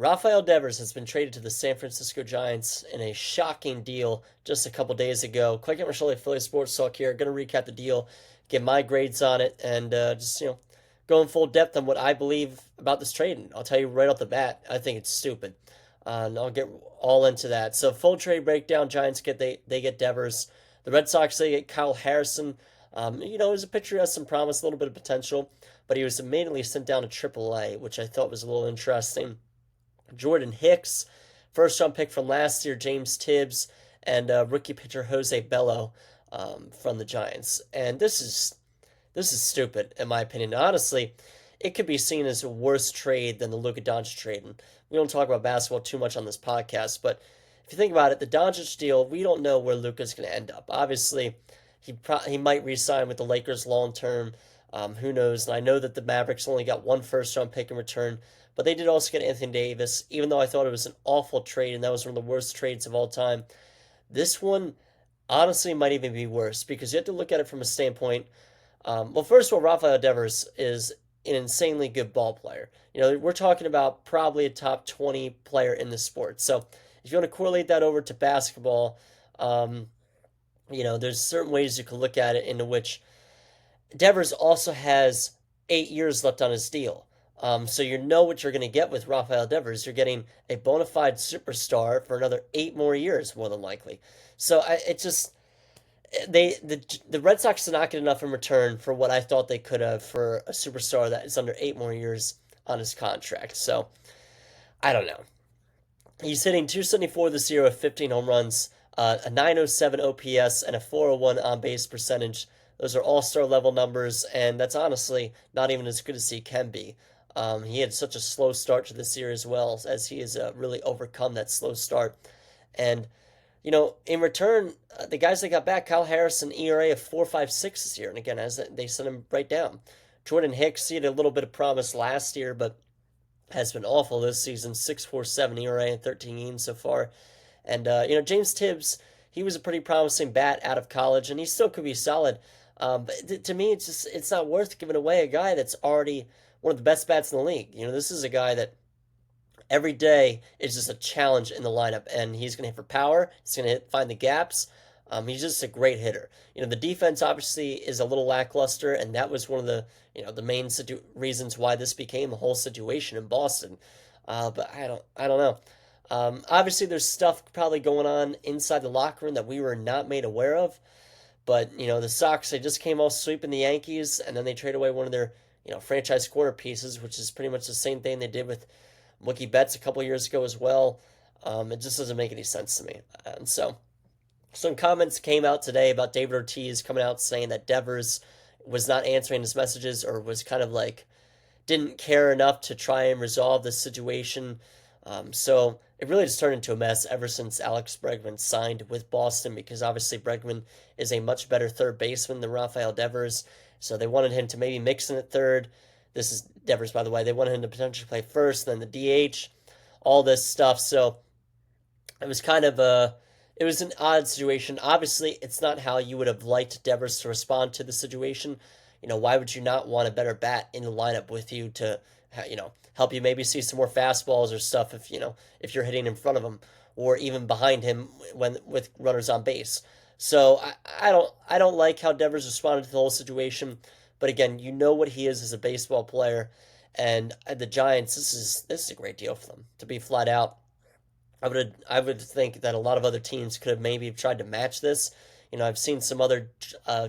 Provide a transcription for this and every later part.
Rafael Devers has been traded to the San Francisco Giants in a shocking deal just a couple days ago. Coy Camiscioli, Philly Sports Talk here. Going to recap the deal, get my grades on it, and just go in full depth on what I believe about this trade. And I'll tell you right off the bat, I think it's stupid. And I'll get all into that. So full trade breakdown: Giants they get Devers. The Red Sox, they get Kyle Harrison. He's a pitcher who has some promise, a little bit of potential, but he was immediately sent down to AAA, which I thought was a little interesting. Jordan Hicks, first round pick from last year, James Tibbs, and rookie pitcher Jose Bello from the Giants. And this is stupid in my opinion. Honestly, it could be seen as a worse trade than the Luka Doncic trade. And we don't talk about basketball too much on this podcast, but if you think about it, the Doncic deal, we don't know where Luka's going to end up. Obviously, he might re-sign with the Lakers long term. Who knows? And I know that the Mavericks only got one first round pick in return, but they did also get Anthony Davis, even though I thought it was an awful trade and that was one of the worst trades of all time. This one honestly might even be worse because you have to look at it from a standpoint. Well, first of all, Rafael Devers is an insanely good ball player. We're talking about probably a top 20 player in the sport. So if you want to correlate that over to basketball, there's certain ways you can look at it into which Devers also has 8 years left on his deal. So you know what you're going to get with Rafael Devers. You're getting a bona fide superstar for another 8 more years, more than likely. So the Red Sox did not get enough in return for what I thought they could have for a superstar that is under 8 more years on his contract. So I don't know. He's hitting 274 this year with 15 home runs, a 907 OPS, and a 401 on base percentage. Those are all-star level numbers, and that's honestly not even as good as he can be. He had such a slow start to this year as well, as he has really overcome that slow start. And, in return, the guys they got back, Kyle Harrison, ERA of 4.56 this year, and again, as they sent him right down. Jordan Hicks, he had a little bit of promise last year, but has been awful this season, 6.47 ERA in 13 games so far. And, James Tibbs, he was a pretty promising bat out of college, and he still could be solid. But to me, it's not worth giving away a guy that's already one of the best bats in the league. This is a guy that every day is just a challenge in the lineup, and he's going to hit for power. He's going to find the gaps. He's just a great hitter. The defense obviously is a little lackluster, and that was one of the the main reasons why this became a whole situation in Boston. But I don't know. Obviously, there's stuff probably going on inside the locker room that we were not made aware of. But, the Sox, they just came off sweeping the Yankees, and then they trade away one of their, franchise corner pieces, which is pretty much the same thing they did with Mookie Betts a couple years ago as well. It just doesn't make any sense to me. And so, some comments came out today about David Ortiz coming out saying that Devers was not answering his messages or was kind of like, didn't care enough to try and resolve this situation. So it really just turned into a mess ever since Alex Bregman signed with Boston because obviously Bregman is a much better third baseman than Rafael Devers. So they wanted him to maybe mix in at third. This is Devers, by the way. They wanted him to potentially play first, then the DH, all this stuff. So it was kind of it was an odd situation. Obviously, it's not how you would have liked Devers to respond to the situation. Why would you not want a better bat in the lineup with you to, help you maybe see some more fastballs or stuff if you're hitting in front of him or even behind him when with runners on base. So I don't like how Devers responded to the whole situation. But again, what he is as a baseball player, and the Giants, this is a great deal for them to be flat out. I would think that a lot of other teams could have maybe tried to match this. I've seen some other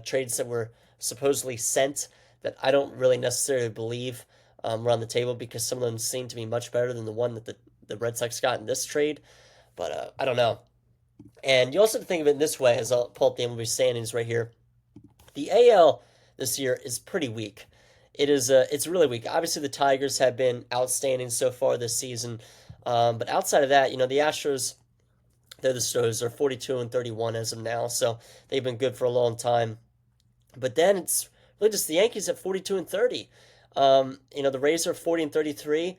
trades that were supposedly sent that I don't really necessarily believe were on the table because some of them seem to be much better than the one that the Red Sox got in this trade. But I don't know. And you also have to think of it in this way, as I'll pull up the MLB standings right here. The AL this year is pretty weak. It's really weak. Obviously, the Tigers have been outstanding so far this season. But outside of that, the Astros, they're the Stros. They're 42-31 as of now, so they've been good for a long time. But then it's really just the Yankees at 42-30. The Rays are 40-33.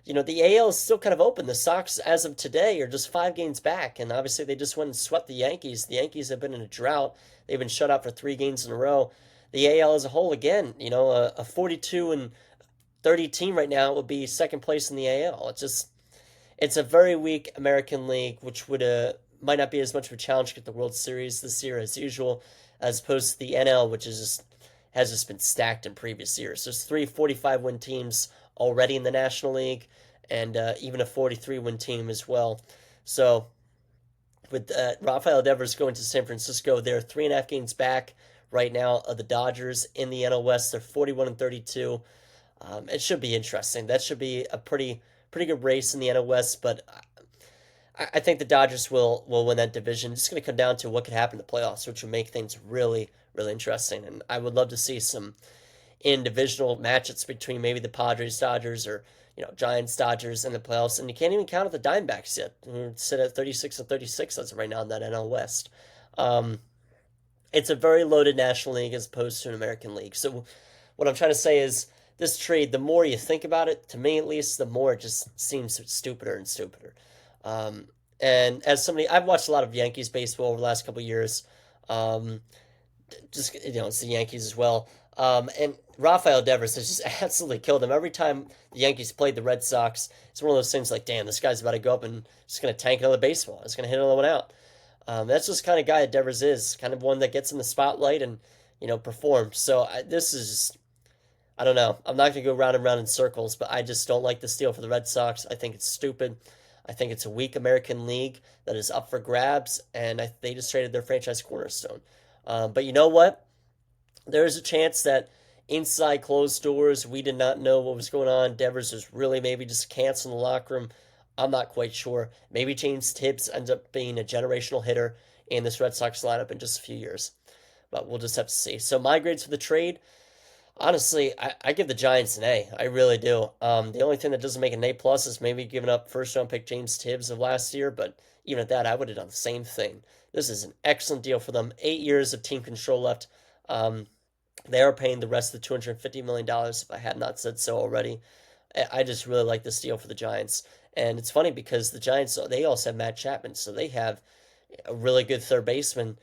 The AL is still kind of open. The Sox, as of today, are just 5 games back, and obviously they just went and swept the Yankees. The Yankees have been in a drought. They've been shut out for 3 games in a row. The AL as a whole, again, a 42-30 team right now would be second place in the AL. It's a very weak American League, which would might not be as much of a challenge to get the World Series this year as usual, as opposed to the NL, which is has just been stacked in previous years. There's three 45-win teams already in the National League, and even a 43-win team as well. So with Rafael Devers going to San Francisco, they're 3.5 games back right now of the Dodgers in the NL West. They're 41-32. It should be interesting. That should be a pretty good race in the NL West, but I think the Dodgers will win that division. It's going to come down to what could happen in the playoffs, which would make things really interesting. And I would love to see some in divisional matchups between maybe the Padres Dodgers or Giants Dodgers in the playoffs. And you can't even count out the Diamondbacks yet, who sit at 36-36 as of right now in that NL West. Um, it's a very loaded National League as opposed to an American League. So what I'm trying to say is this trade, the more you think about it, to me at least, the more it just seems stupider and stupider. Um, and as somebody, I've watched a lot of Yankees baseball over the last couple of years. Um, just it's the Yankees as well. And Rafael Devers has just absolutely killed him. Every time the Yankees played the Red Sox, it's one of those things like, damn, this guy's about to go up and just going to tank another baseball. He's going to hit another one out. That's just the kind of guy that Devers is, kind of one that gets in the spotlight and performs. So this is just, I don't know. I'm not going to go round and round in circles, but I just don't like this deal for the Red Sox. I think it's stupid. I think it's a weak American League that is up for grabs, and they just traded their franchise cornerstone. But you know what? There is a chance that inside closed doors, we did not know what was going on. Devers was really maybe just canceling the locker room. I'm not quite sure. Maybe James Tibbs ends up being a generational hitter in this Red Sox lineup in just a few years. But we'll just have to see. So my grades for the trade, honestly, I give the Giants an A. I really do. The only thing that doesn't make an A plus is maybe giving up first round pick James Tibbs of last year, but even at that, I would have done the same thing. This is an excellent deal for them. 8 years of team control left. They are paying the rest of the $250 million if I had not said so already. I just really like this deal for the Giants. And it's funny because the Giants, they also have Matt Chapman, so they have a really good third baseman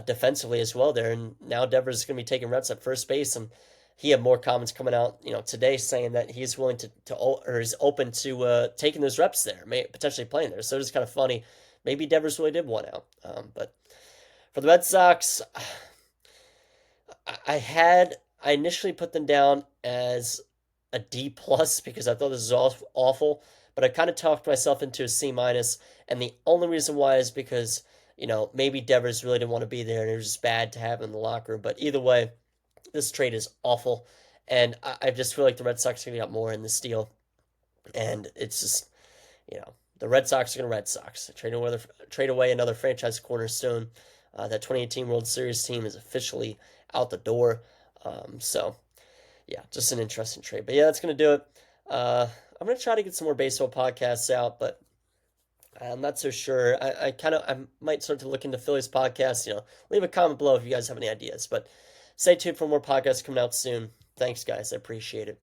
defensively as well there. And now Devers is going to be taking reps at first base, and he had more comments coming out, today saying that he's willing to or is open to taking those reps there, potentially playing there. So it's kind of funny. Maybe Devers really did want out. But for the Red Sox, I initially put them down as a D plus because I thought this was awful, but I kind of talked myself into a C minus, and the only reason why is because maybe Devers really didn't want to be there and it was just bad to have him in the locker room. But either way, this trade is awful, and I just feel like the Red Sox are going to get more in this deal, and it's just the Red Sox are going to Red Sox. Trade away another franchise cornerstone. That 2018 World Series team is officially out the door. So, yeah, just an interesting trade. But yeah, that's going to do it. I'm going to try to get some more baseball podcasts out, but I'm not so sure. I might start to look into Phillies podcasts. Leave a comment below if you guys have any ideas. But stay tuned for more podcasts coming out soon. Thanks, guys. I appreciate it.